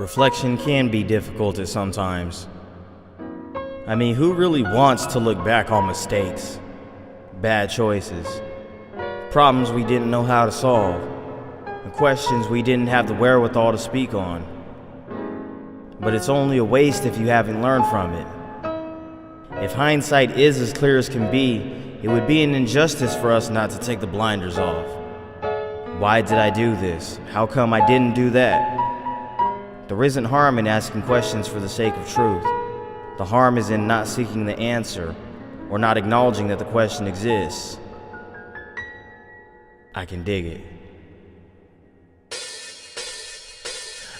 Reflection can be difficult at sometimes. I mean, who really wants to look back on mistakes, bad choices, problems we didn't know how to solve, and questions we didn't have the wherewithal to speak on? But it's only a waste if you haven't learned from it. If hindsight is as clear as can be, it would be an injustice for us not to take the blinders off. Why did I do this? How come I didn't do that? There isn't harm in asking questions for the sake of truth. The harm is in not seeking the answer or not acknowledging that the question exists. I can dig it.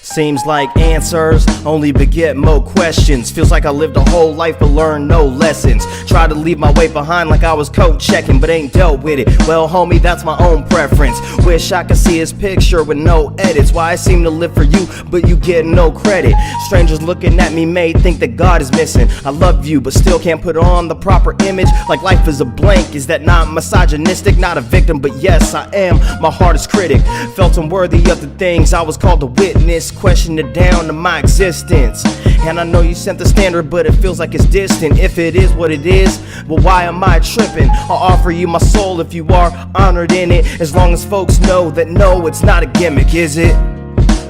Seems like answers only beget more questions. Feels like I lived a whole life but learned no lessons. Tried to leave my weight behind like I was coat-checkin, but ain't dealt with it. Well, homie, that's my own preference. Wish I could see his picture with no edits. Why I seem to live for you, but you get no credit. Strangers looking at me may think that God is missing. I love you, but still can't put on the proper image. Like life is a blank. Is that not misogynistic? Not a victim, but yes, I am my hardest critic. Felt unworthy of the things I was called to witness. Question it down to my existence. And I know you set the standard, but it feels like it's distant. If it is what it is, well, why am I tripping? I'll offer you my soul if you are honored in it, as long as folks know that no, it's not a gimmick, is it?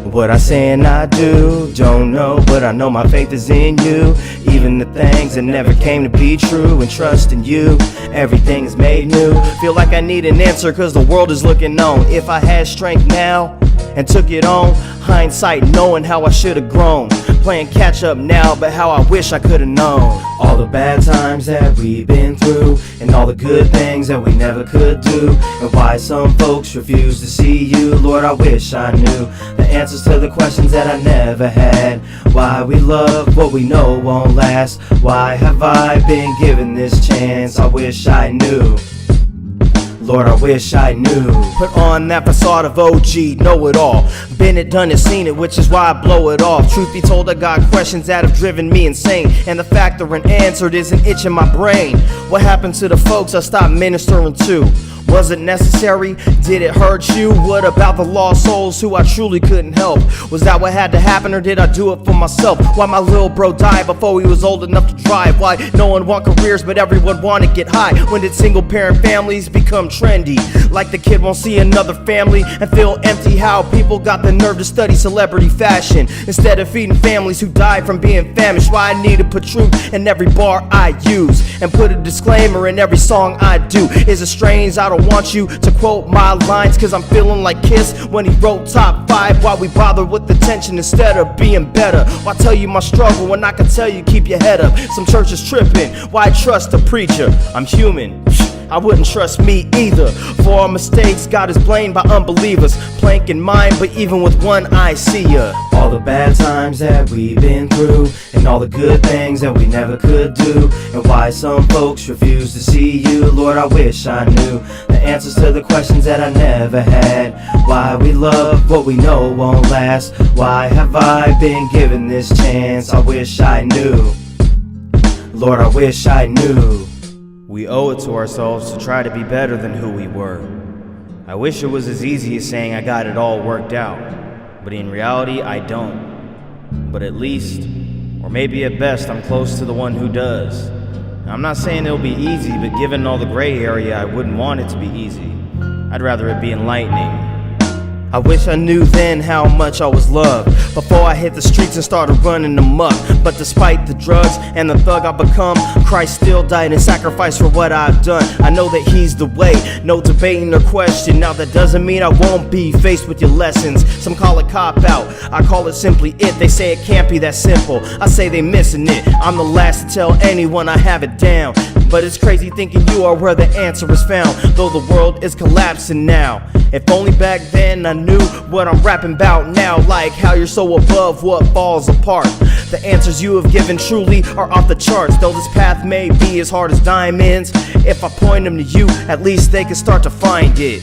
What I say and I do, don't know, but I know my faith is in you. Even the things that never came to be true, and trust in you, everything is made new. Feel like I need an answer cause the world is looking on. If I had strength now and took it on, hindsight knowing how I should have grown. Playing catch up now, but how I wish I could have known. All the bad times that we've been through, and all the good things that we never could do, and why some folks refuse to see you. Lord, I wish I knew the answers to the questions that I never had. Why we love what we know won't last. Why have I been given this chance? I wish I knew. Lord, I wish I knew. Put on that facade of OG, know it all. Been it, done it, seen it, which is why I blow it off. Truth be told, I got questions that have driven me insane, and the fact they're unanswered is an itch in my brain. What happened to the folks I stopped ministering to? Was it necessary? Did it hurt you? What about the lost souls who I truly couldn't help? Was that what had to happen, or did I do it for myself? Why my little bro died before he was old enough to drive? Why no one want careers but everyone want to get high? When did single parent families become trendy? Like the kid won't see another family and feel empty. How people got the nerve to study celebrity fashion instead of feeding families who died from being famished. Why I need to put truth in every bar I use and put a disclaimer in every song I do. Is it strange I don't want you to quote my lines cause I'm feeling like Kiss when he wrote top 5? Why we bother with the tension instead of being better? Why tell you my struggle when I can tell you keep your head up? Some churches tripping, why trust a preacher? I'm human, I wouldn't trust me either. For our mistakes, God is blamed by unbelievers. Plank in mind, but even with one eye see ya. All the bad times that we've been through, and all the good things that we never could do, and why some folks refuse to see you. Lord, I wish I knew the answers to the questions that I never had. Why we love what we know won't last. Why have I been given this chance? I wish I knew. Lord, I wish I knew. We owe it to ourselves to try to be better than who we were. I wish it was as easy as saying I got it all worked out, but in reality I don't. But at least, or maybe at best, I'm close to the one who does. Now, I'm not saying it'll be easy, but given all the gray area, I wouldn't want it to be easy. I'd rather it be enlightening. I wish I knew then how much I was loved before I hit the streets and started running amok. But despite the drugs and the thug I've become, Christ still died in sacrifice for what I've done. I know that he's the way, no debating or question. Now that doesn't mean I won't be faced with your lessons. Some call it cop-out, I call it simply it. They say it can't be that simple, I say they missing it. I'm the last to tell anyone I have it down, but it's crazy thinking you are where the answer is found, though the world is collapsing now. If only back then I knew what I'm rapping about now, like how you're so above what falls apart. The answers you have given truly are off the charts, though this path may be as hard as diamonds. If I point them to you, at least they can start to find it.